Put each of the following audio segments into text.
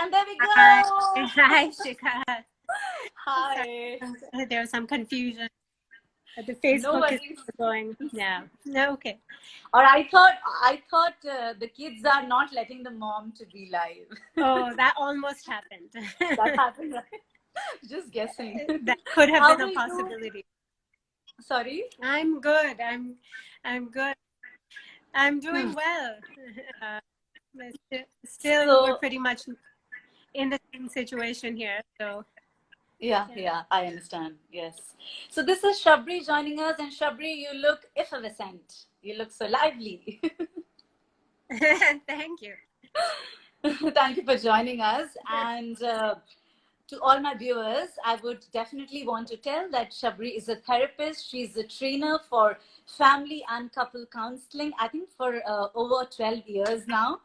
and there we Hi, go. hi, Shikha. Hi. Sorry, there was some confusion. The No Facebook is worries. going. Yeah. No, okay. Or I thought the kids are not letting the mom to be live. Oh, that almost happened. That happened, right? Just guessing. That could have How been are a you? possibility. Sorry. I'm good. I'm good. I'm doing well. But still, we're So pretty much in the same situation here. So, yeah, I understand. Yes. So this is Shabri joining us, and Shabri, you look effervescent. You look so lively. yeah. Thank you. Thank you for joining us. And to all my viewers, I would definitely want to tell that Shabri is a therapist. She's a trainer for family and couple counseling, I think for over 12 years now.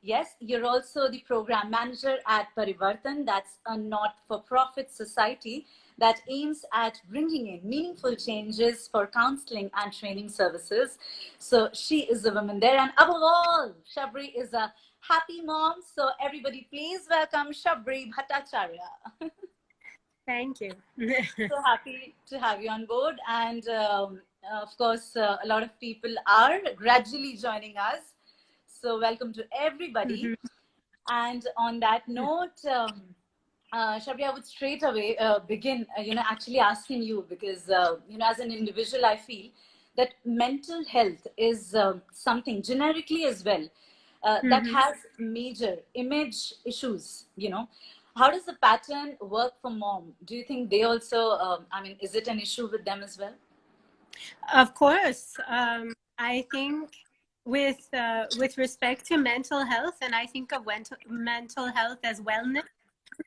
Yes, you're also the program manager at Parivartan. That's a not-for-profit society that aims at bringing in meaningful changes for counseling and training services. So she is a woman there. And above all, Shabri is a happy mom. So everybody, please welcome Shabari Bhattacharya. Thank you. So happy to have you on board. And of course, a lot of people are gradually joining us. So welcome to everybody. And on that note, Shabri, I would straight away begin, actually asking you because, as an individual, I feel that mental health is something generically as well that has major image issues, How does the pattern work for mom? Do you think they also, is it an issue with them as well? Of course. I think with respect to mental health, and I think of mental health as wellness,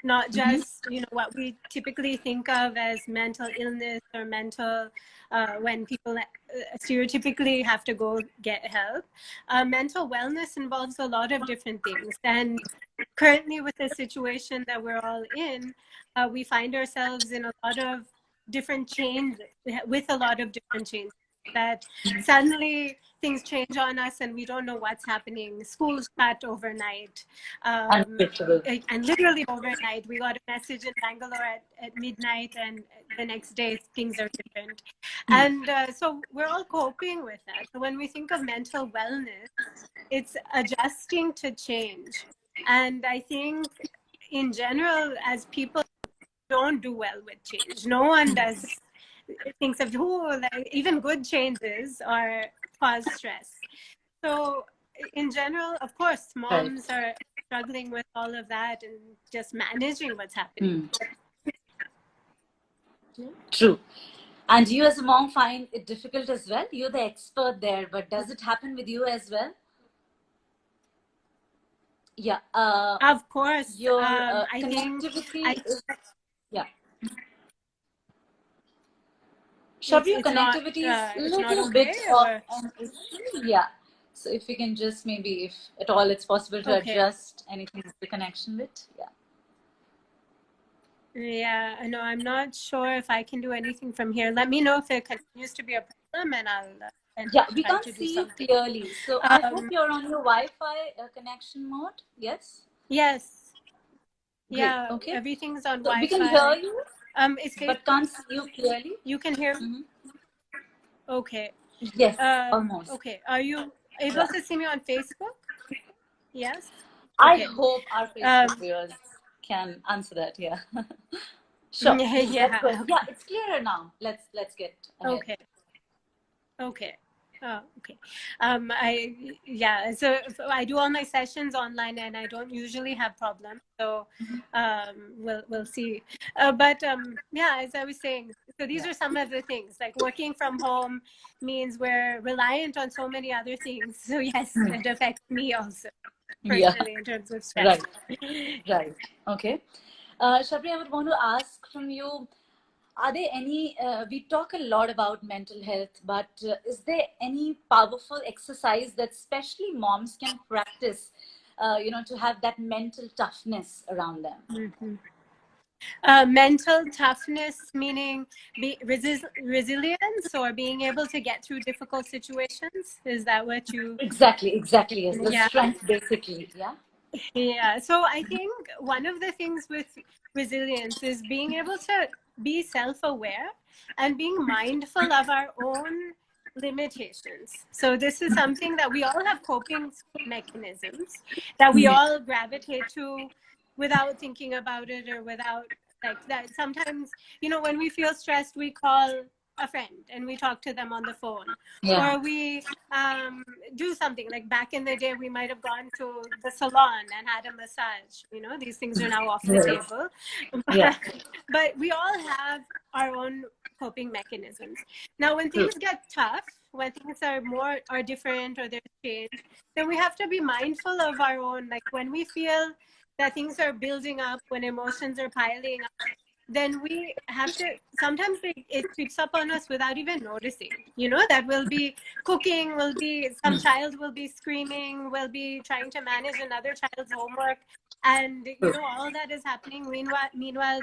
not just what we typically think of as mental illness or mental when people stereotypically have to go get help. Mental wellness involves a lot of different things, and currently with the situation that we're all in, we find ourselves in a lot of different changes, with a lot of different changes, that suddenly things change on us and we don't know what's happening. Schools shut overnight, and literally overnight. We got a message in Bangalore at midnight, and the next day things are different. And so we're all coping with that. So when we think of mental wellness, it's adjusting to change. And I think in general, as people don't do well with change, no one thinks of even good changes are cause stress. So in general, of course, moms are struggling with all of that and just managing what's happening. True. And you as a mom find it difficult as well? You're the expert there, but does it happen with you as well? Yeah. Of course. Your I connectivity is... Yeah. Shabri, your connectivity is a little okay, bit of an issue. Yeah. So if you can just maybe, if at all it's possible to adjust anything with the connection bit. Yeah. Yeah, no, I'm not sure if I can do anything from here. Let me know if it continues to be a problem, and yeah, we can't see you clearly. So I hope you're on your Wi-Fi connection mode. Yes. Yes. Great. Yeah. Okay. Everything's on So Wi-Fi. we can hear you. It's but can't see you clearly. You can hear me? Okay. Yes. Almost. Okay. Are you able to see me on Facebook? Yes. I hope our Facebook viewers can answer that. Yeah. Sure. Yeah. Yeah, it's clearer now. Let's get ahead. Okay. Oh, okay. So I do all my sessions online, and I don't usually have problems. So we'll see. But as I was saying, so these are some of the things. Like working from home means we're reliant on so many other things. So yes, it affects me also personally in terms of stress. Right. Okay. Shabri, I would want to ask from you, are there any, we talk a lot about mental health, but is there any powerful exercise that especially moms can practice, to have that mental toughness around them? Mental toughness, meaning resilience, or being able to get through difficult situations? Is that what you... Exactly. Yes. The strength, basically. Yeah. Yeah, so I think one of the things with resilience is being able to be self-aware and being mindful of our own limitations. So this is something that we all have coping mechanisms that we all gravitate to without thinking about it or without like that. Sometimes, when we feel stressed, we call a friend and we talk to them on the phone, Yeah. or we do something like back in the day we might have gone to the salon and had a massage. These things are now off the Yes. table. Yeah. But we all have our own coping mechanisms. Now when True. things get tough, when things are different or there's change, then we have to be mindful of our own, like when we feel that things are building up, when emotions are piling up, then we have to, sometimes it creeps up on us without even noticing. That we'll be cooking, some child will be screaming, we'll be trying to manage another child's homework, and True. all that is happening. Meanwhile,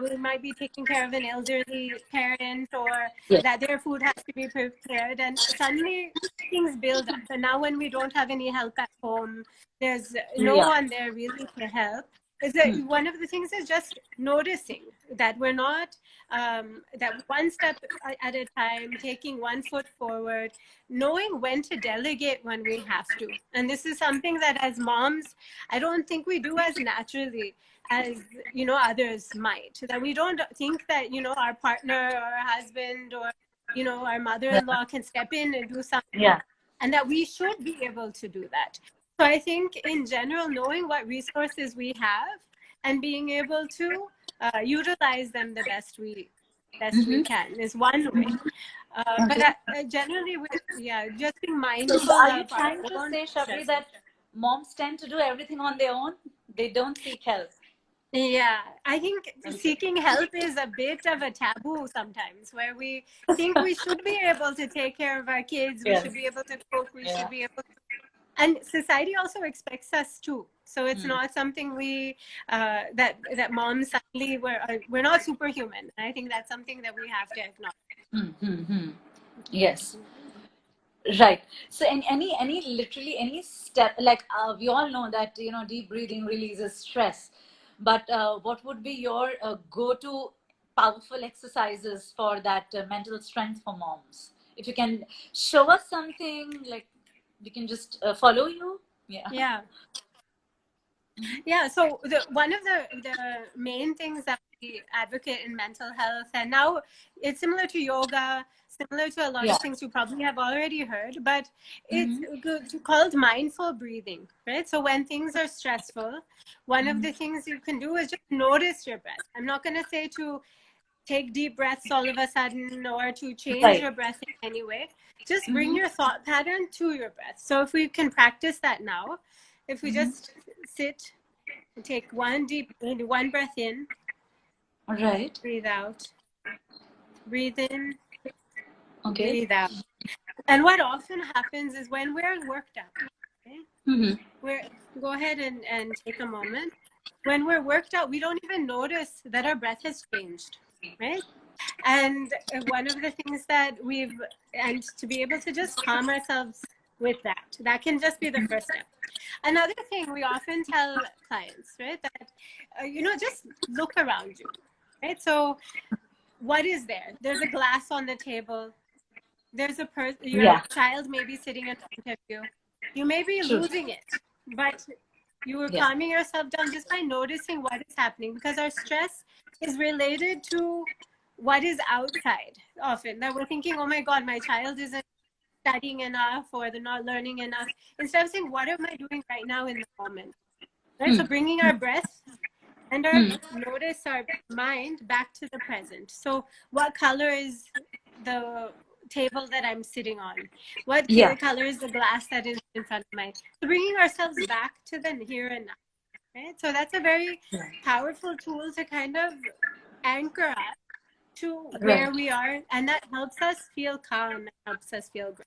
we might be taking care of an elderly parent, or Yes. that their food has to be prepared, and suddenly things build up. And now when we don't have any help at home, there's no Yeah. one there really to help. Is that one of the things is just noticing that we're not that one step at a time, taking one foot forward, knowing when to delegate when we have to. And this is something that as moms, I don't think we do as naturally as others might. That we don't think that our partner or our husband or our mother-in-law can step in and do something, Yeah. and that we should be able to do that. So I think in general, knowing what resources we have and being able to utilize them the best we can is one way. But Okay. generally, just being So mindful are you of our trying to own say, Shabri, stress. that moms tend to do everything on their own? They don't seek help. Yeah, I think Okay. seeking help is a bit of a taboo sometimes, where we think we should be able to take care of our kids, we Yes. should be able to cook, we Yeah. should be able to, and society also expects us to. So it's not something we that moms suddenly we're not superhuman. And I think that's something that we have to acknowledge. Mm-hmm. Yes. Right. So, any literally any step, like we all know that deep breathing releases stress, but what would be your go-to powerful exercises for that mental strength for moms? If you can show us something, like we can just follow you. Yeah. Yeah. Yeah, so one of the main things that we advocate in mental health, and now it's similar to yoga, similar to a lot Yeah. of things you probably have already heard, but it's Mm-hmm. called mindful breathing, right? So when things are stressful, one of Mm-hmm. the things you can do is just notice your breath. I'm not going to say to take deep breaths all of a sudden or to change Right. your breath in any way. Just bring Mm-hmm. your thought pattern to your breath. So if we can practice that now, if we Mm-hmm. just sit, take one breath in, Right. breathe out, breathe in, Okay. breathe out. And what often happens is when we're worked up, okay, Mm-hmm. we're, go ahead and take a moment. When we're worked out, we don't even notice that our breath has changed, right? And one of the things that and to be able to just calm ourselves with that can just be the first step. Another thing we often tell clients, right, that, just look around you, right? So what is there? There's a glass on the table. There's your Yeah. child may be sitting in front of you. You may be True. losing it, but you are Yeah. calming yourself down just by noticing what is happening, because our stress is related to what is outside often. That we're thinking, oh my God, my child isn't studying enough or they're not learning enough. Instead of saying, what am I doing right now in the moment? Right? So bringing our breath and notice our mind back to the present. So what color is the table that I'm sitting on? What Yeah. color is the glass that is in front of me? So bringing ourselves back to the here and now. Right? So that's a very powerful tool to kind of anchor us to Right. where we are, and that helps us feel calm and helps us feel good.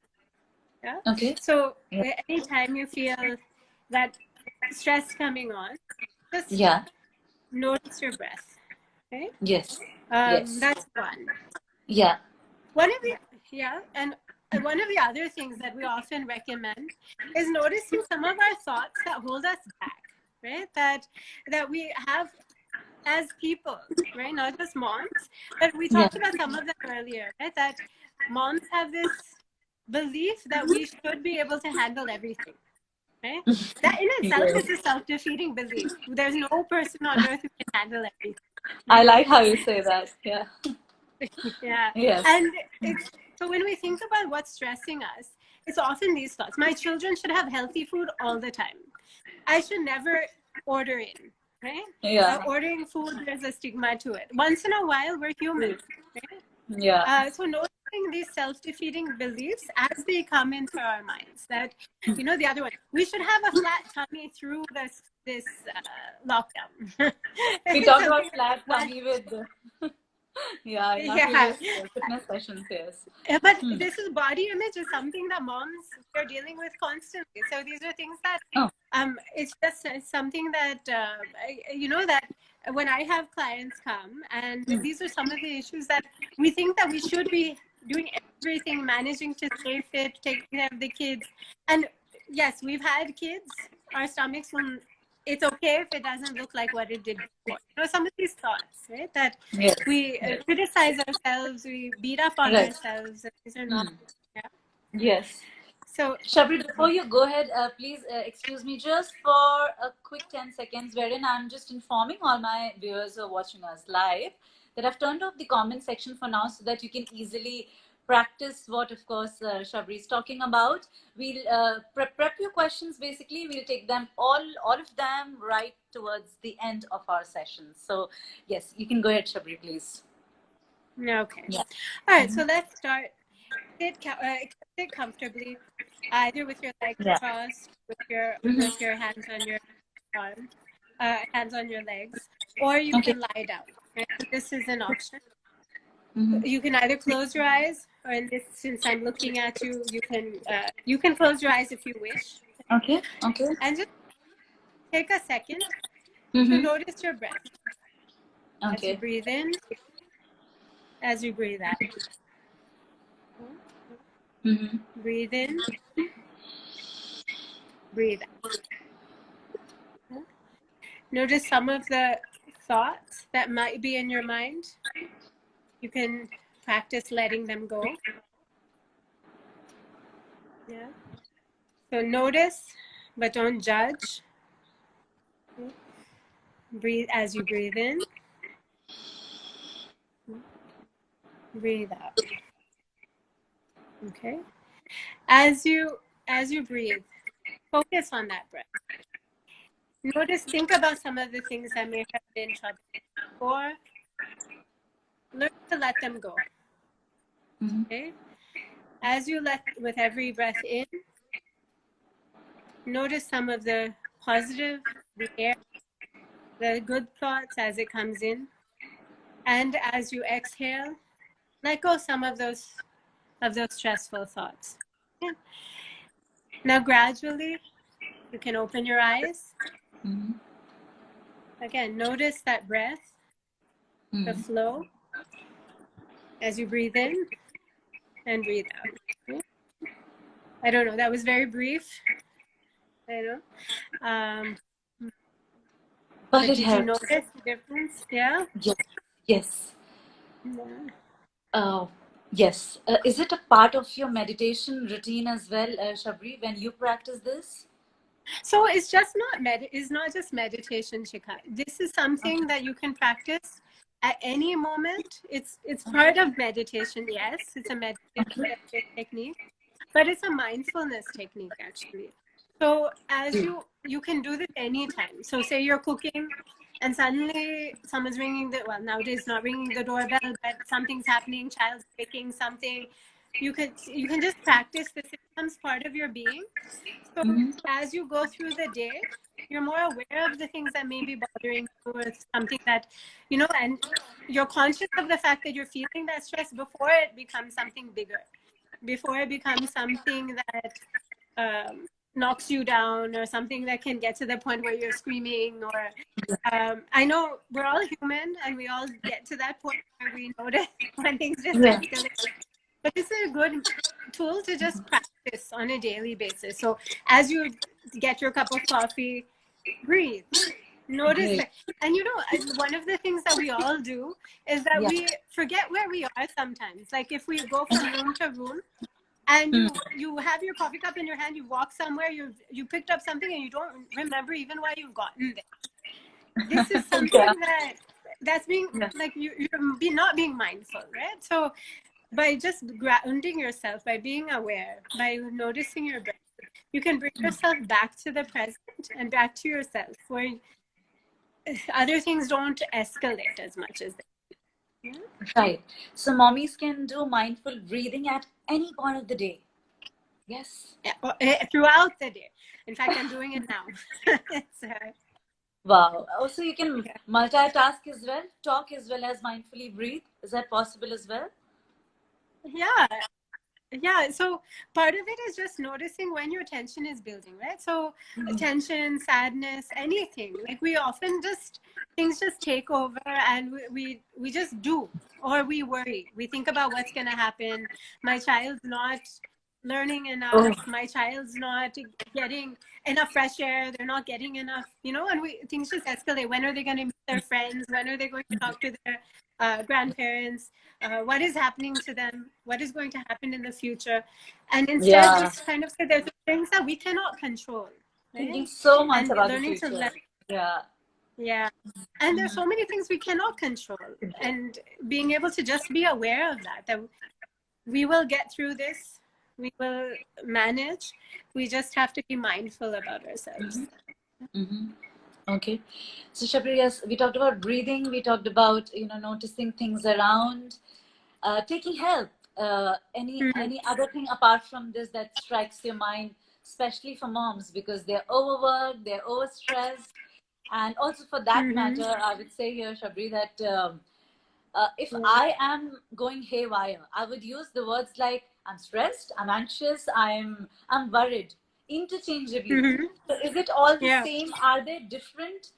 Yeah. Okay. So Yeah. anytime you feel that stress coming on, just Yeah. notice your breath. Okay. Yes. Yes. That's one. Yeah. One of the, yeah, and one of the other things that we often recommend is noticing some of our thoughts that hold us back, right? That we have as people, right? Not just moms, but we Yeah. talked about some of them earlier, right? That moms have this belief that we should be able to handle everything, right? That in itself Yes. is a self-defeating belief. There's no person on earth who can handle everything. I Right? like how you say that. Yeah. Yeah. Yes. And it's so when we think about what's stressing us, it's often these thoughts. My children should have healthy food all the time. I should never order in, right? Yeah. Ordering food, there's a stigma to it. Once in a while, we're human, right? Yeah. So noticing these self-defeating beliefs as they come into our minds, that, the other one, we should have a flat tummy through this lockdown. We talked about flat tummy with yeah, in our Yeah. previous fitness sessions. Yes. But this is body image is something that moms are dealing with constantly. So these are things that Oh. it's just something that that when I have clients come, and these are some of the issues that we think that we should be doing everything, managing to stay fit, taking care of the kids. And yes, we've had kids. Our stomachs will. It's okay if it doesn't look like what it did before. Some of these thoughts, right? That Yes. we criticize ourselves, we beat up on Right. ourselves. These are not. Yeah. Yes. So Shabri, before you go ahead, please excuse me just for a quick 10 seconds, wherein I'm just informing all my viewers who are watching us live that I've turned off the comment section for now so that you can easily practice what, of course, Shabri is talking about. We'll prep your questions. Basically, we'll take them all of them right towards the end of our session. So, yes, you can go ahead, Shabri, please. okay. Yeah. All right. So let's start. Sit comfortably, either with your legs crossed, with your hands on your arms, hands on your legs, or you can lie down. Right? So this is an option. You can either close your eyes, or in this, since I'm looking at you, you can close your eyes if you wish. Okay. Okay. And just take a second to notice your breath. As you breathe in, as you breathe out. Breathe in, breathe out. Notice some of the thoughts that might be in your mind. You can practice letting them go. Yeah. So notice, but don't judge. Breathe as you breathe in. Breathe out. Okay. As you breathe, focus on that breath. Notice, think about some of the things that may have been troubling, or learn to let them go. Okay. As you let, with every breath in, notice some of the positive, the air, the good thoughts as it comes in. And as you exhale, let go some of those stressful thoughts. Yeah. Now gradually, you can open your eyes. Again, notice that breath, the flow, as you breathe in and breathe out. I don't know, that was very brief. I know. But did you notice the difference? Yeah? Yes. Yeah. Yes. Is it a part of your meditation routine as well, Shabri, when you practice this? So it's just it's not just meditation, Shikha. This is something that you can practice at any moment. It's part of meditation, yes. It's a meditation technique, but it's a mindfulness technique actually. So as you can do this anytime. So say you're cooking and suddenly someone's nowadays not ringing the doorbell, but something's happening, child's picking something. You can just practice this. It becomes part of your being. So as you go through the day, you're more aware of the things that may be bothering you, or something that, and you're conscious of the fact that you're feeling that stress before it becomes something bigger, before it becomes something that knocks you down, or something that can get to the point where you're screaming, or I know we're all human and we all get to that point where we notice when things just escalate. But this is a good tool to just practice on a daily basis. So as you get your cup of coffee, breathe, notice Great. it. And one of the things that we all do is that Yeah. we forget where we are sometimes. Like if we go from room to room and Hmm. you have your coffee cup in your hand, you walk somewhere, you picked up something and you don't remember even why you've gotten there. This is Yeah. something that's being Yeah. like you're not being mindful, right? So by just grounding yourself, by being aware, by noticing your breath, you can bring yourself back to the present and back to yourself, where other things don't escalate as much as they. Yeah. Right. So mommies can do mindful breathing at any point of the day. Yes. Throughout the day. In fact, I'm doing it now. It's, Wow. Also, you can yeah. multitask as well, talk as well as mindfully breathe. Is that possible as well? Yeah. Yeah, so part of it is just noticing when your tension is building, right? So tension, sadness, anything. Like we often just things just take over and we just do, or we worry. We think about what's going to happen. My child's not learning Oh, enough. My child's not getting enough fresh air. They're not getting enough, and things just escalate. When are they going to meet their friends? When are they going to talk to their grandparents? What is happening to them, what is going to happen in the future, and instead yeah. just kind of say there's things that we cannot control, Thinking right? so much And about the learning to future. let, Yeah. yeah, and there's so many things we cannot control, and being able to just be aware of that we will get through this, we will manage, we just have to be mindful about ourselves. Mm-hmm. Okay. So Shabri, yes, we talked about breathing. We talked about noticing things around, taking help. Any other thing apart from this that strikes your mind, especially for moms because they're overworked, they're overstressed, and also for that Mm-hmm. matter, I would say here, Shabri, that if Yeah. I am going haywire, I would use the words like I'm stressed, I'm anxious, I'm worried, interchangeably. Mm-hmm. So is it all the Yeah. same? Are there different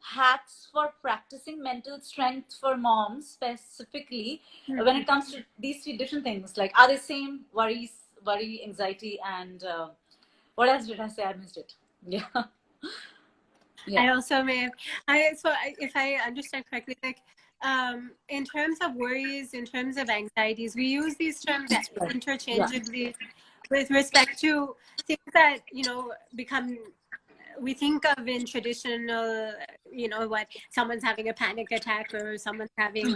hacks for practicing mental strength for moms specifically when it comes to these three different things? Like, are they same? Worry, anxiety, and what else did I say? I missed it. Yeah. Yeah. I also may have, if I understand correctly, like in terms of worries, in terms of anxieties, we use these terms Right. Yeah. interchangeably with respect to things that become, we think of in traditional, what someone's having a panic attack or someone's having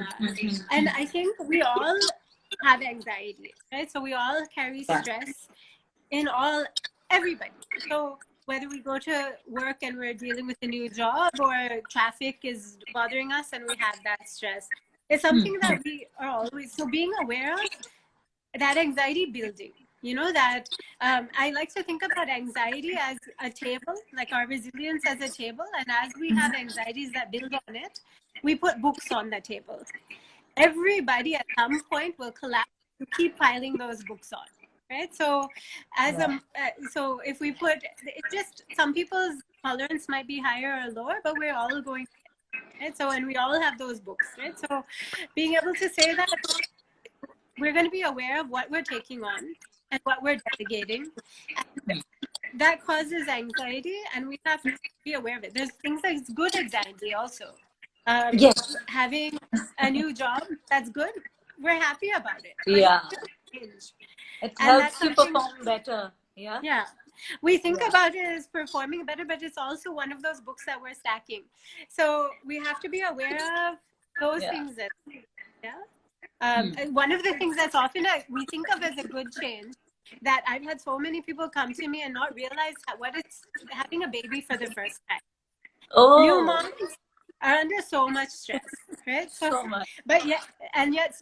and I think we all have anxiety, right? So we all carry Yeah. stress in everybody. So whether we go to work and we're dealing with a new job, or traffic is bothering us and we have that stress, it's something that we are always, so being aware of that anxiety building, that I like to think about anxiety as a table, like our resilience as a table, and as we have anxieties that build on it, we put books on the table. Everybody at some point will collapse. You keep piling those books on, right? So so if we put it, just some people's tolerance might be higher or lower, but we're all going, right? So, and we all have those books, right? So being able to say that we're going to be aware of what we're taking on and what we're delegating, and that causes anxiety, and we have to be aware of it. There's things like good anxiety also. Yes. Having a new job, that's good. We're happy about it, but it Yeah. should change. It And that's helps you something, perform better. Yeah. yeah. We think Yeah. about it as performing better, but it's also one of those books that we're stacking. So we have to be aware of those Yeah. things that, yeah. And one of the things that's often we think of as a good change, that I've had so many people come to me and not realize what it's having a baby for the first time. New Oh, moms are under so much stress, right? So, so much. but yet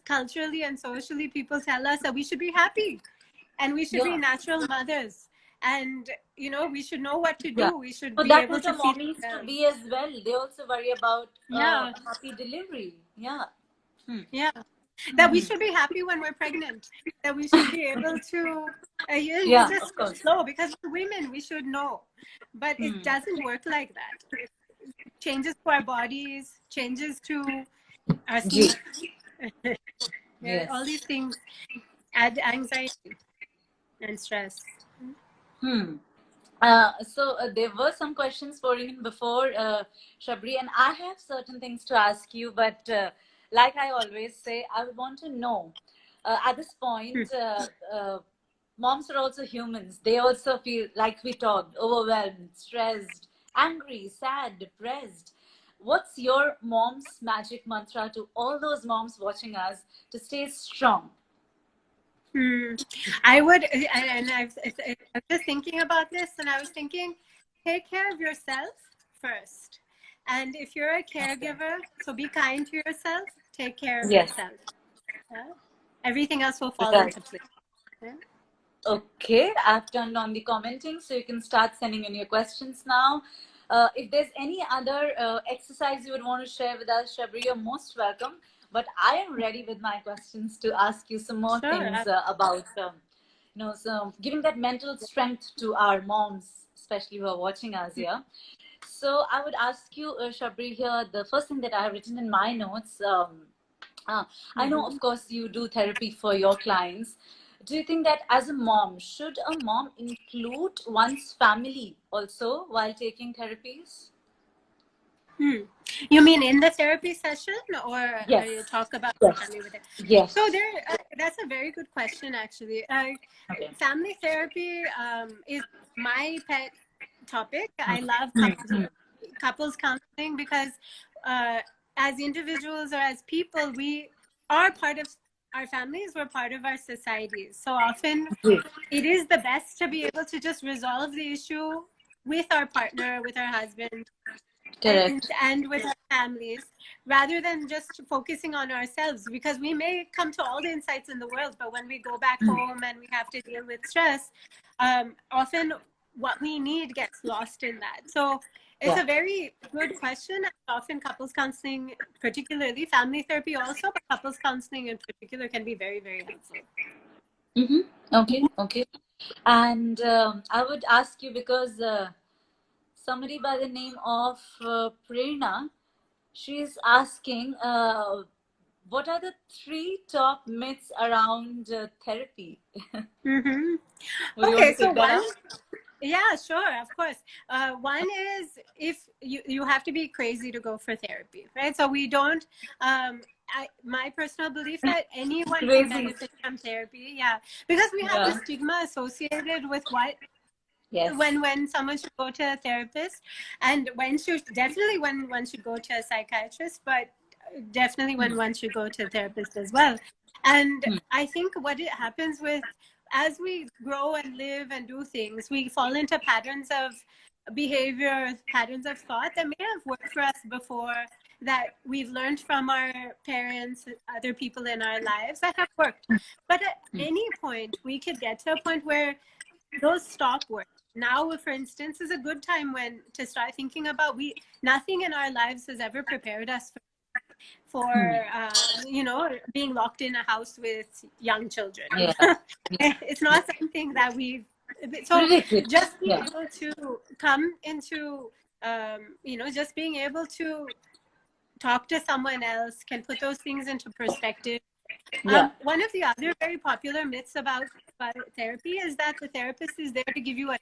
culturally and socially, people tell us that we should be happy and we should be Yeah. natural mothers, and we should know what to Yeah. do. We should For be that able to matter, feed mommies to ourselves. be as well. They also worry about Yeah, happy delivery. Yeah. yeah. That we should be happy when we're pregnant. That we should be able to, Yeah, just of course. flow, because we're women, we should know. But it doesn't work like that. It changes to our bodies, changes to our Gee. sleep. Yes. All these things add anxiety. and stress. There were some questions pouring in before, Shabri, and I have certain things to ask you, but like I always say, I would want to know at this point, moms are also humans. They also feel, like we talked, overwhelmed, stressed, angry, sad, depressed. What's your mom's magic mantra to all those moms watching us to stay strong? I would, and I was just thinking about this, and I was thinking, take care of yourself first. And if you're a caregiver, so be kind to yourself, take care of Yes. yourself. Yeah? Everything else will fall Right. into place. Yeah? Okay, I've turned on the commenting, so you can start sending in your questions now. If there's any other exercise you would want to share with us, Shabri, you're most welcome. But I am ready with my questions to ask you some more things about, so giving that mental strength to our moms, especially who are watching us here. So I would ask you, Shabri, here, the first thing that I have written in my notes, I know, of course, you do therapy for your clients. Do you think that as a mom, should a mom include one's family also while taking therapies? You mean in the therapy session, or Yes. you talk about Yes. family with it? Yes. So that's a very good question, actually. Okay. Family therapy is my pet topic. I love couples counseling because as individuals or as people, we are part of our families, we're part of our societies. So often it is the best to be able to just resolve the issue with our partner, with our husband, and with our families, rather than just focusing on ourselves, because we may come to all the insights in the world, but when we go back home and we have to deal with stress, often what we need gets lost in that. So it's a very good question. Often couples counseling, particularly family therapy also, but couples counseling in particular can be very, very helpful. Okay. And I would ask you, because somebody by the name of Prerna, she's asking, what are the 3 top myths around therapy? Okay, so yeah, sure, of course. One is, if you have to be crazy to go for therapy, right? So we don't, my personal belief that anyone can benefit from therapy, because we have the stigma associated with what, when someone should go to a therapist, and when one should go to a psychiatrist, but definitely when one should go to a therapist as well. And I think what it happens with, as we grow and live and do things, we fall into patterns of behavior, patterns of thought that may have worked for us before, that we've learned from our parents, other people in our lives that have worked. But at any point, we could get to a point where those stop working. Now, for instance, is a good time to start thinking about, nothing in our lives has ever prepared us for being locked in a house with young children. It's not something that just being able to come into just being able to talk to someone else can put those things into perspective. One of the other very popular myths about therapy is that the therapist is there to give you advice.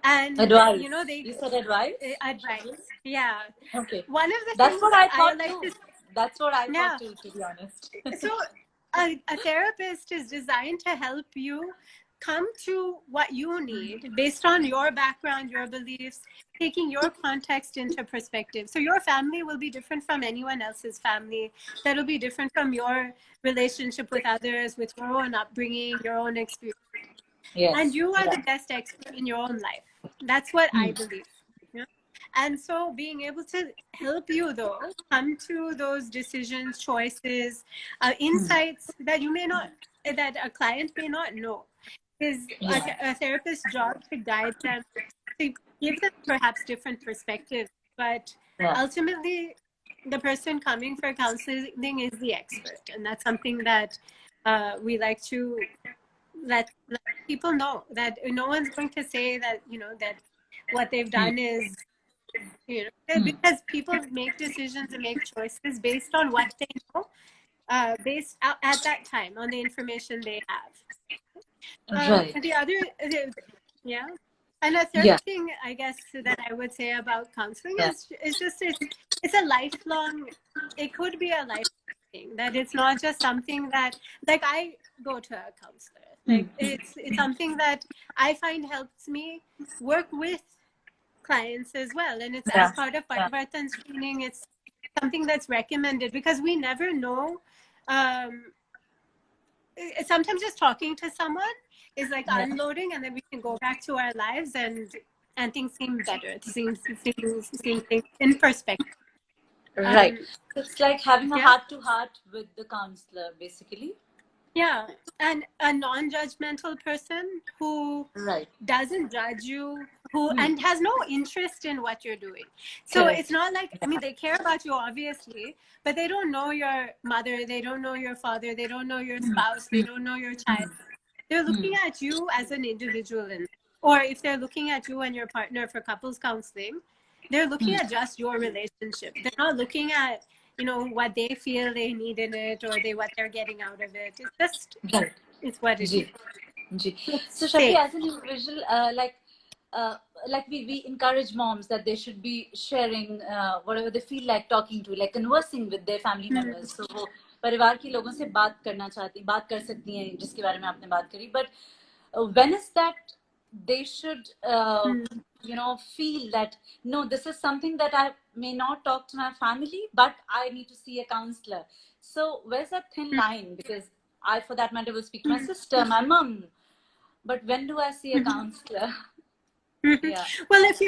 You said advice? Advice, yeah. Okay. One of the That's things what I thought like too. That's what I thought too, to be honest. So a therapist is designed to help you come to what you need based on your background, your beliefs, taking your context into perspective. So your family will be different from anyone else's family. That'll be different from your relationship with others, with your own upbringing, your own experience. And you are the best expert in your own life. That's what I believe. And so being able to help you, though, come to those decisions, choices, insights that that a client may not know, is a therapist's job to guide them, to give them perhaps different perspectives. But ultimately, the person coming for counseling is the expert. And that's something that we like to let people know, that no one's going to say that, that what they've done is, because people make decisions and make choices based on what they know, based at that time on the information they have. Right. The other, yeah. And a third Yeah. thing, I guess, that I would say about counseling Yeah. is just it's a lifelong. It could be a lifelong thing, that it's not just something that, like, I go to a counselor. Like, it's something that I find helps me work with clients as well, and it's as Yeah. part of Yeah. Parivartan's training. It's something that's recommended because we never know. Um, Sometimes just talking to someone is like Yeah. unloading, and then we can go back to our lives, and things seem better. Seem things in perspective. Right. Um, So it's like having a yeah, heart to heart with the counselor, basically. yeah, and a non-judgmental person who Right. doesn't judge you, who Hmm. and has no interest in what you're doing. So it's Correct. not like, I mean, they care about you obviously, but they don't know your mother, they don't know your father, they don't know your spouse, they don't know your child. They're Hmm. looking at you as an individual, or if they're looking at you and your partner for couples counseling, they're looking at just your relationship. They're not looking at, what they feel they need in it, or what they're getting out of it. It's just, Right. it's what it is. Ji. Ji. It's So Shabri, safe. as an individual, like we encourage moms that they should be sharing whatever they feel like talking to, like conversing with their family members. So वो परिवार के लोगों से बात कर सकती हैं जिसके बारे में आपने बात करी. But when is that they should feel that no, this is something that I may not talk to my family, but I need to see a counselor. So where's that thin line? Because I, for that matter, will speak to my sister, my mom, but when do I see a counselor? Yeah. Well, if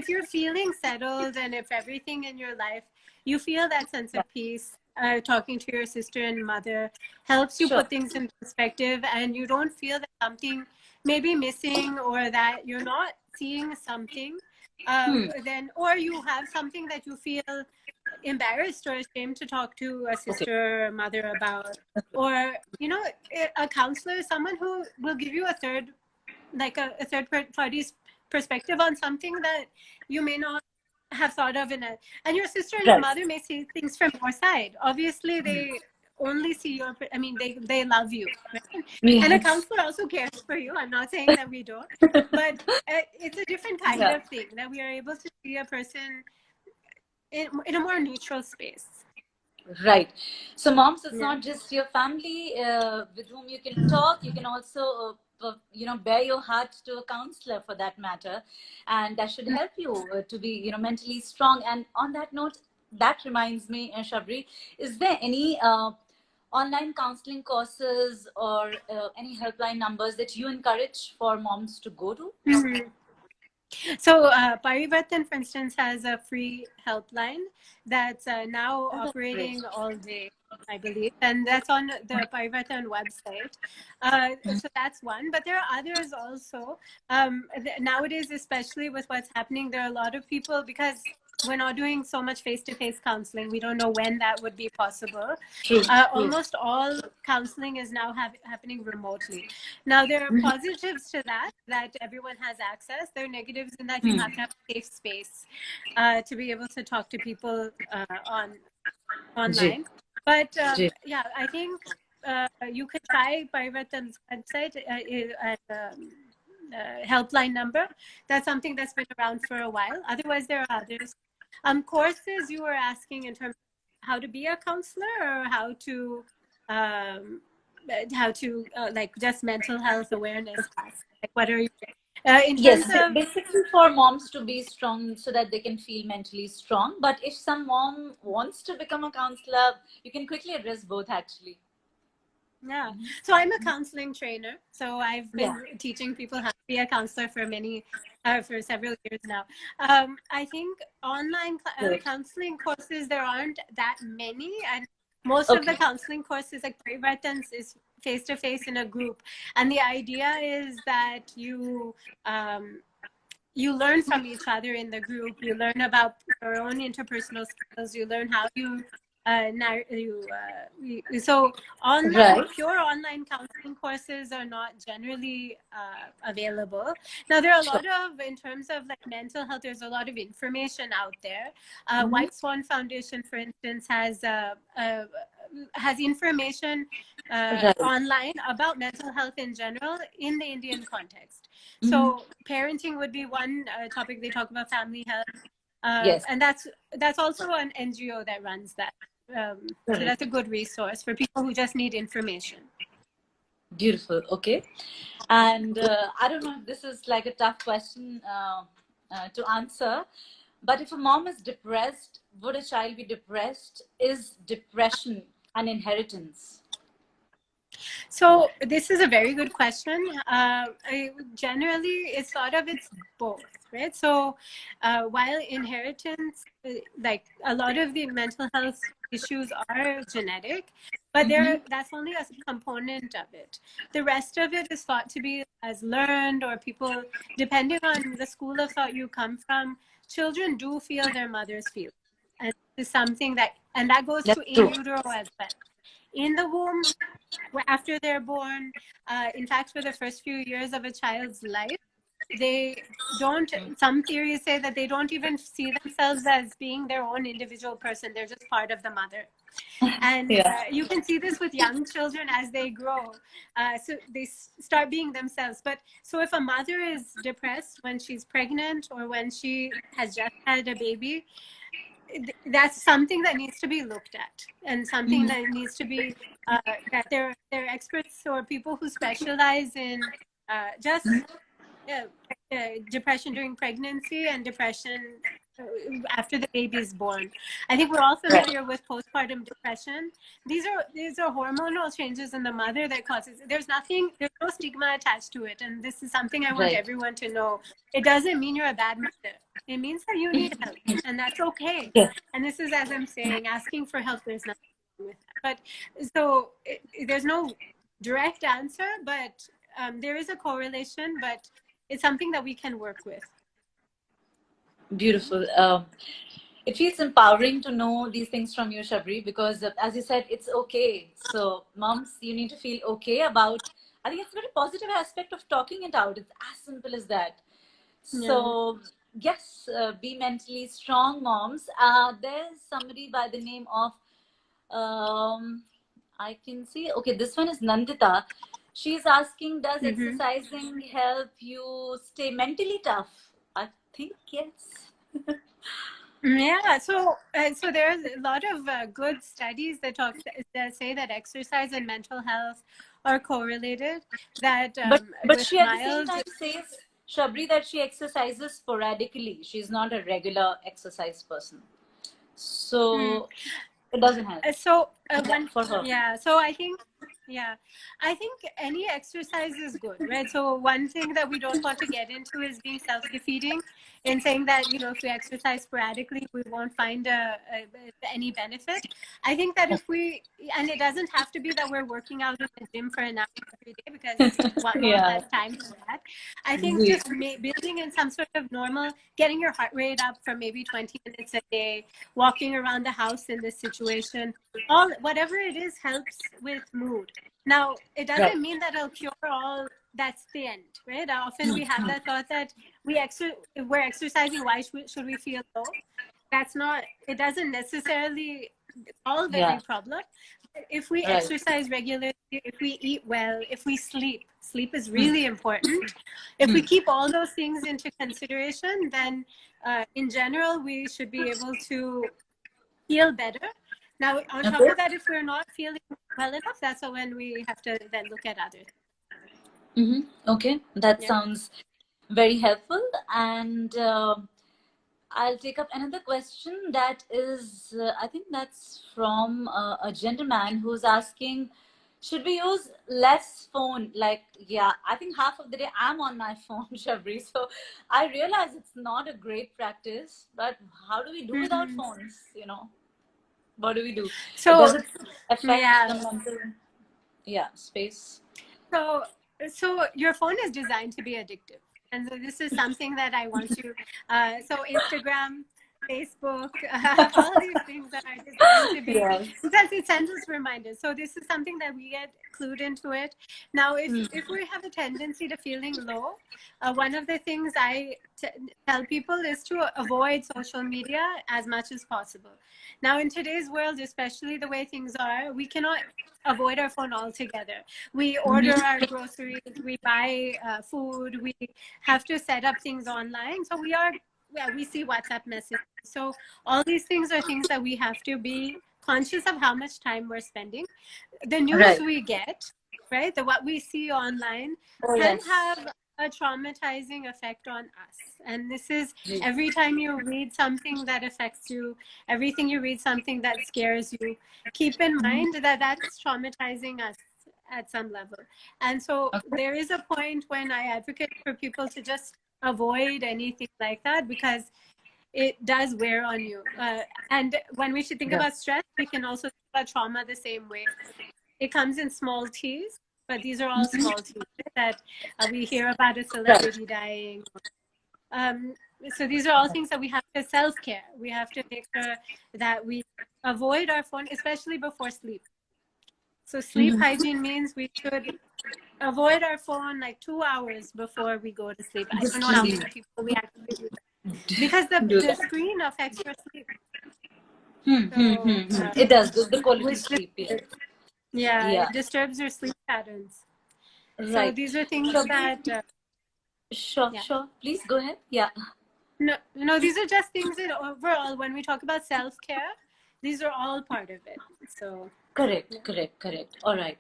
you're feeling settled, and if everything in your life, you feel that sense Yeah. of peace, talking to your sister and mother helps you Sure. put things in perspective, and you don't feel that something may be missing, or that you're not seeing something, then, or you have something that you feel embarrassed or ashamed to talk to a Okay. sister or mother about, or a counselor is someone who will give you a third party's perspective on something that you may not have thought of and your sister and your Right. mother may see things from your side. Obviously they only see they love you, right? And a Yes. counselor also cares for you. I'm not saying that we don't, but it's a different kind Yeah. of thing, that we are able to see a person in a more neutral space. Right. So, moms, it's Yeah. not just your family with whom you can talk. You can also, bare your heart to a counselor for that matter, and that should help you to be, mentally strong. And on that note, that reminds me, Shabri, is there any online counseling courses or any helpline numbers that you encourage for moms to go to? Mhm. So Parivartan, for instance, has a free helpline that's now Oh, that's great. operating all day, I believe, and that's on the Parivartan website. So that's one, but there are others also. Nowadays, especially with what's happening, there are a lot of people, because we're not doing so much face-to-face counseling. We don't know when that would be possible. True. True. Almost all counseling is now happening remotely. Now, there are positives to that everyone has access. There are negatives in that you have to have a safe space to be able to talk to people Ji. online. But Ji. yeah, I think you could try Parivartan's website helpline number. That's something that's been around for a while. Otherwise, there are others. Courses you were asking in terms of how to be a counselor, or um, how to like just mental health awareness class. Like, what are you in terms Yes, of? basically for moms to be strong so that they can feel mentally strong. But if some mom wants to become a counselor, you can quickly address both actually. Yeah. So I'm a counseling trainer. So I've Yeah. been teaching people how to be a counselor for several years now. I think online Correct. counseling courses, there aren't that many. And most of the Okay. counseling courses, like Parivartan's, is face to face in a group. And the idea is that you learn from each other in the group. You learn about your own interpersonal skills. You learn how so Right. pure online counseling courses are not generally available. Now, there are a Sure. lot of, in terms of like mental health, there's a lot of information out there. White Swan Foundation, for instance, has has information Right. online about mental health in general in the Indian context. Mm-hmm. So parenting would be one topic. They talk about family health, Yes. and that's also an NGO that runs that. So that's a good resource for people who just need information. Beautiful. Okay. And I don't know if this is like a tough question to answer, but if a mom is depressed, would a child be depressed? Is depression an inheritance? So this is a very good question. Generally, it's sort of it's both, right? So while inheritance, like a lot of the mental health issues are genetic, but that's only a component of it. The rest of it is thought to be as learned, or people, depending on the school of thought you come from, children do feel their mother's feelings. And this is something and that goes That's to in true. utero as well. In the womb, after they're born, in fact, for the first few years of a child's life, they don't, some theories say that they don't even see themselves as being their own individual person. They're just part of the mother. And you can see this with young children as they grow. So they start being themselves. But so if a mother is depressed when she's pregnant or when she has just had a baby, that's something that needs to be looked at, and something that needs to be that there are experts or people who specialize in just depression during pregnancy and depression after the baby is born. I think we're all familiar with postpartum depression. These are hormonal changes in the mother that causes. There's no stigma attached to it, and this is something I want everyone to know. It doesn't mean you're a bad mother. It means that you need help, and that's okay. And this is, as I'm saying, asking for help. There's nothing wrong with that. But so there's no direct answer, but there is a correlation. But it's something that we can work with. Beautiful. It feels empowering to know these things from you, Shabari, because as you said, it's okay. So moms, you need to feel okay about, I think it's a very positive aspect of talking it out. It's as simple as that. So yes, be mentally strong, moms. There's somebody by the name of, I can see, okay, this one is Nandita. She's asking, does exercising help you stay mentally tough? I think yes. Yeah, so there's a lot of good studies that say that exercise and mental health are correlated. That but she at the same time says, Shabari, that she exercises sporadically. She's not a regular exercise person, so it doesn't help. So for her. So I think any exercise is good, right? So one thing that we don't want to get into is being self-defeating in saying that, if we exercise sporadically, we won't find any benefit. I think that and it doesn't have to be that we're working out in the gym for an hour every day, because one has time for that. I think just building in some sort of normal, getting your heart rate up for maybe 20 minutes a day, walking around the house in this situation, whatever it is helps with mood. Now, it doesn't mean that it'll cure all. That's the end, right? Often we have that thought that we're exercising, why should we feel low? That's not, it doesn't necessarily solve every problem. If we exercise regularly, if we eat well, if we sleep is really important. If we keep all those things into consideration, then in general, we should be able to feel better. Now, on top of that, if we're not feeling well enough, that's when we have to then look at others. Okay, that sounds very helpful. And I'll take up another question that is, I think that's from a gentleman who's asking, should we use less phone? Like, I think half of the day I'm on my phone, Shabari. So I realize it's not a great practice, but how do we do without phones? What do we do? So does it affect the mental space? So your phone is designed to be addictive, and so this is something that I want to. So Instagram, Facebook, all these things that are designed to be, Yes. because it sends us reminders. So this is something that we get clued into it. Now, if we have a tendency to feeling low, one of the things I tell people is to avoid social media as much as possible. Now, in today's world, especially the way things are, we cannot avoid our phone altogether. We order our groceries, we buy food, we have to set up things online. So we see WhatsApp messages. So all these things are things that we have to be conscious of how much time we're spending. The news Right. we get, right? What we see online Oh, can yes. have a traumatizing effect on us. And this is Ji. every time you read something that affects you, everything you read something that scares you, keep in mind that that's traumatizing us at some level. And so Okay. there is a point when I advocate for people to just avoid anything like that, because it does wear on you. And when we should think Yeah. about stress, we can also think about trauma the same way. It comes in small t's, but these are all small t's that we hear about a celebrity dying. So these are all things that we have to self-care. We have to make sure that we avoid our phone, especially before sleep. So sleep hygiene means we should avoid our phone like 2 hours before we go to sleep. I don't know how many people we actually do that, because Do the that. screen affects your sleep. So, It does. The quality which sleep. Yeah. yeah, Yeah. it disturbs your sleep patterns. So Right. these are things Shabri, that sure, yeah. sure. Please go ahead. Yeah. No, these are just things that overall, when we talk about self-care, these are all part of it. So Correct, correct, correct. All right.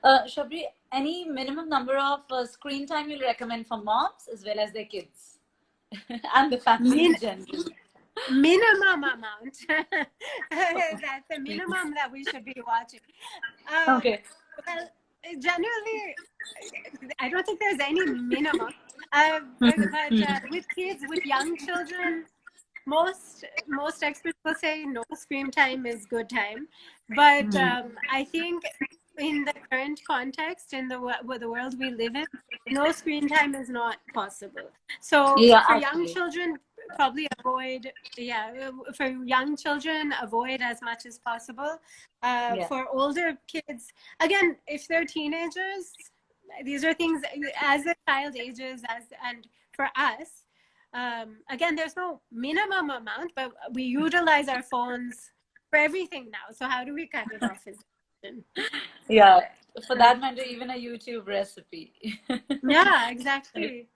Shabri, any minimum number of screen time you'll recommend for moms as well as their kids and the family in min- general? minimum amount. That's the minimum that we should be watching. Okay. Well, generally, I don't think there's any minimum. But with kids, with young children, most experts will say no screen time is good time. But I think in the current context, in the world we live in, no screen time is not possible. So Yeah, for young actually. children, probably avoid. Yeah, for young children, avoid as much as possible. Yeah. For older kids, again, if they're teenagers, these are things as the child ages, and for us, again, there's no minimum amount, but we utilize our phones for everything now. So how do we cut it off? Is Yeah. For that matter, even a YouTube recipe. yeah, exactly.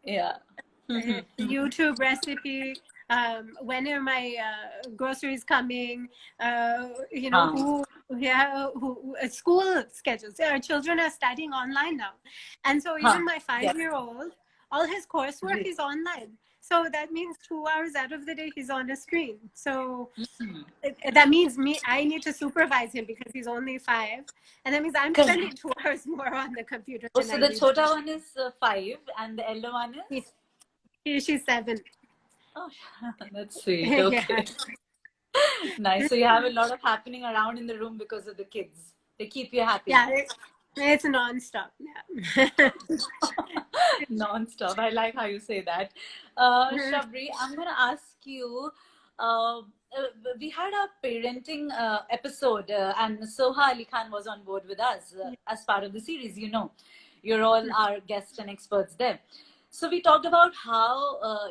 Yeah. YouTube recipe. When are my groceries coming? Huh. Who? Yeah, who? School schedules. Our children are studying online now, and so Huh. even my Yes. 5-year-old, all his coursework is online. So that means 2 hours out of the day he's on a screen. So that means I need to supervise him because he's only 5, and that means I'm spending Correct. 2 hours more on the computer Oh, than so I the used chota one is 5 and the elder one to. is? She's 7. Oh, that's sweet. Yeah. Okay. Nice. So you have a lot of happening around in the room because of the kids. They keep you happy. Yeah, it's nonstop. Yeah. Non-stop. I like how you say that. Shabri, I'm going to ask you. Uh, we had a parenting episode, and Soha Ali Khan was on board with us as part of the series. You're all our guests and experts there. So we talked about how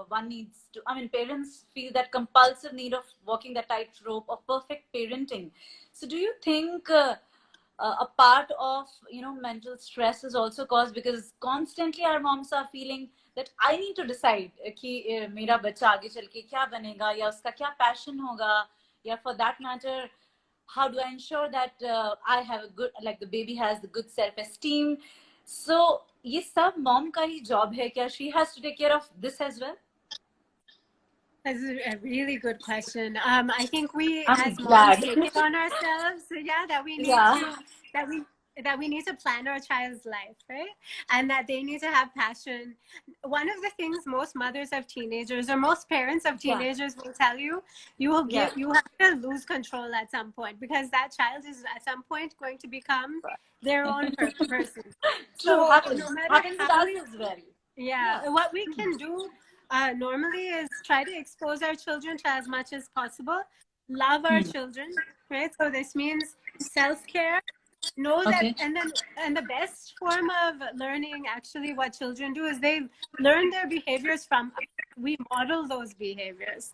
one needs to. I mean, parents feel that compulsive need of walking the tightrope of perfect parenting. So, do you think? A part of mental stress is also caused because constantly our moms are feeling that I need to decide कि मेरा बच्चा आगे चल के क्या बनेगा या उसका क्या passion होगा या for that matter how do I ensure that I have a good like the baby has the good self esteem. So ये सब mom का ही job है क्या she has to take care of this as well. That's a really good question. I think we I'm as moms glad. take it on ourselves, yeah, Yeah. that we that we need to plan our child's life, right? And that they need to have passion. One of the things most mothers of teenagers or most parents of Yeah. teenagers will tell you, Yeah. you have to lose control at some point, because that child is at some point going to become their own person. True, So happens no matter happens with how us we as well. yeah, Yeah. what we can do normally is try to expose our children to as much as possible. Love our children, right? So this means self-care. Know that, Okay. and the best form of learning actually what children do is they learn their behaviors from us. We model those behaviors.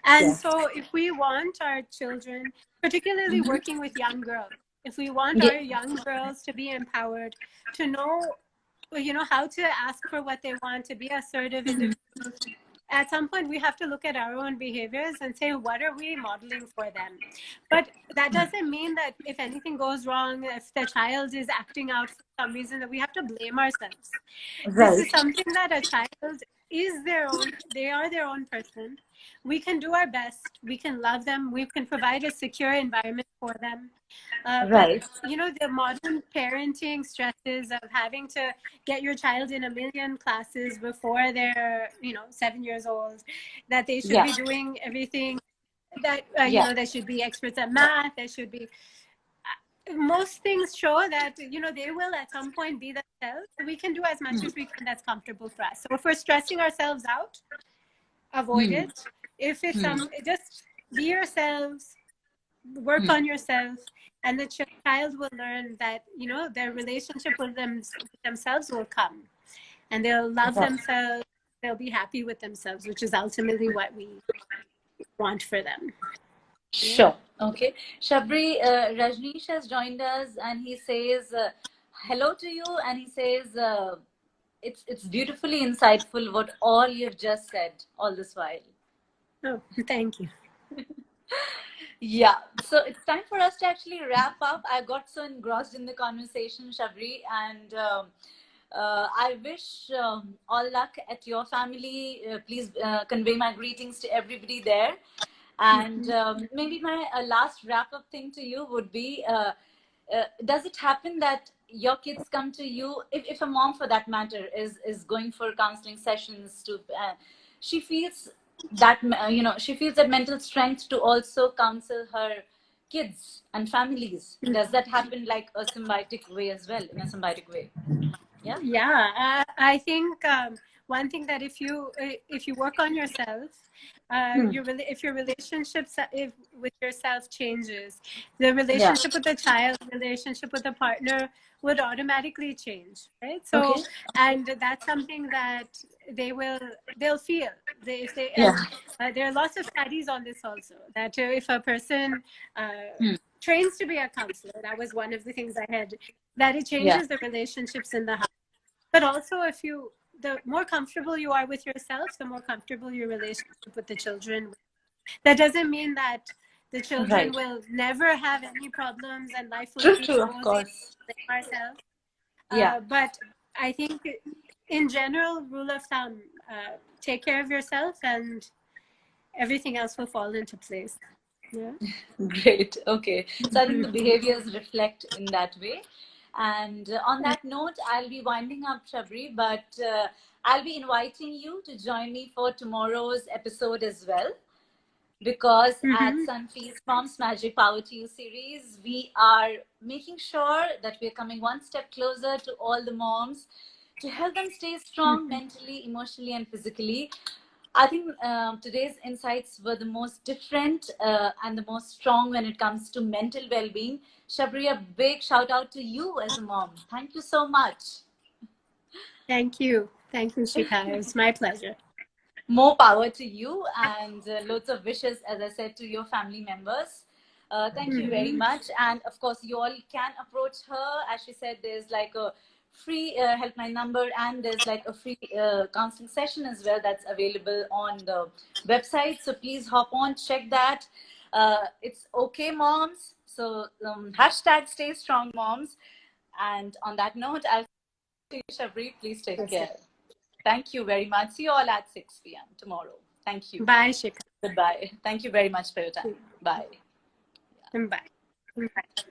And Yeah. so if we want our children, particularly working with young girls, if we want Yeah. our young girls to be empowered, to know, you know, how to ask for what they want, to be assertive individuals, at some point we have to look at our own behaviors and say, what are we modeling for them? But that doesn't mean that if anything goes wrong, if the child is acting out for some reason, that we have to blame ourselves. This Right. is something that a child is their own, they are their own person. We can do our best, we can love them, we can provide a secure environment for them. But Right. you know, the modern parenting stresses of having to get your child in a million classes before they're, you know, 7 years old, that they should Yeah. be doing everything, that you Yeah. know, they should be experts at math, they should be, most things show that, you know, they will at some point be themselves. We can do as much as we can that's comfortable for us. So if we're stressing ourselves out, avoid it. If it's just be yourselves, work on yourself, and the child will learn that, you know, their relationship with themselves will come, and they'll love Right. themselves, they'll be happy with themselves, which is ultimately what we want for them. Sure. Okay. Shabri, Rajneesh has joined us and he says hello to you, and he says it's beautifully insightful what all you've just said all this while. Oh, thank you. Yeah. So it's time for us to actually wrap up. I got so engrossed in the conversation, Shabri, and I wish all luck at your family. Please convey my greetings to everybody there. And maybe my last wrap up thing to you would be does it happen that your kids come to you, if a mom for that matter is going for counseling sessions to, she feels that, she feels that mental strength to also counsel her kids and families? Does that happen like a symbiotic way as well, in a symbiotic way? Yeah. Yeah, I think one thing that if you work on yourself, if your relationships if with yourself changes, the Yeah. relationship with the child, relationship with the partner would automatically change, right? Okay. So, and that's something that they'll feel. If they, Yeah. and there are lots of studies on this also, that if a person Hmm. trains to be a counselor, that was one of the things I had, that it Yeah. changes the relationships in the house. But also, if you, the more comfortable you are with yourself, the more comfortable your relationship with the children. That doesn't mean that the children Right. will never have any problems and life will True, be true, of rosy course. ourselves. Yeah. But I think, in general, rule of thumb, take care of yourself, and everything else will fall into place. Yeah. Great. Okay. So I think the behaviors reflect in that way. And on that note, I'll be winding up, Shabri, but I'll be inviting you to join me for tomorrow's episode as well. Because at Sunfeast Mom's Magic Power to You series, we are making sure that we're coming one step closer to all the moms to help them stay strong mentally, emotionally, and physically. I think today's insights were the most different and the most strong when it comes to mental well-being. Shabri, a big shout out to you as a mom. Thank you so much. Thank you, Shikha. It was my pleasure. More power to you, and loads of wishes, as I said, to your family members. Thank you very much. And of course, you all can approach her. As she said, there's like a free helpline number, and there's like a free counseling session as well that's available on the website. So please hop on, check that. It's okay, moms. So hashtag stay strong, moms. And on that note, I'll see you, Shabri. Please take care. Thank you very much. See you all at 6 p.m. tomorrow. Thank you. Bye, Shikha. Goodbye. Thank you very much for your time. Bye. Bye. Bye.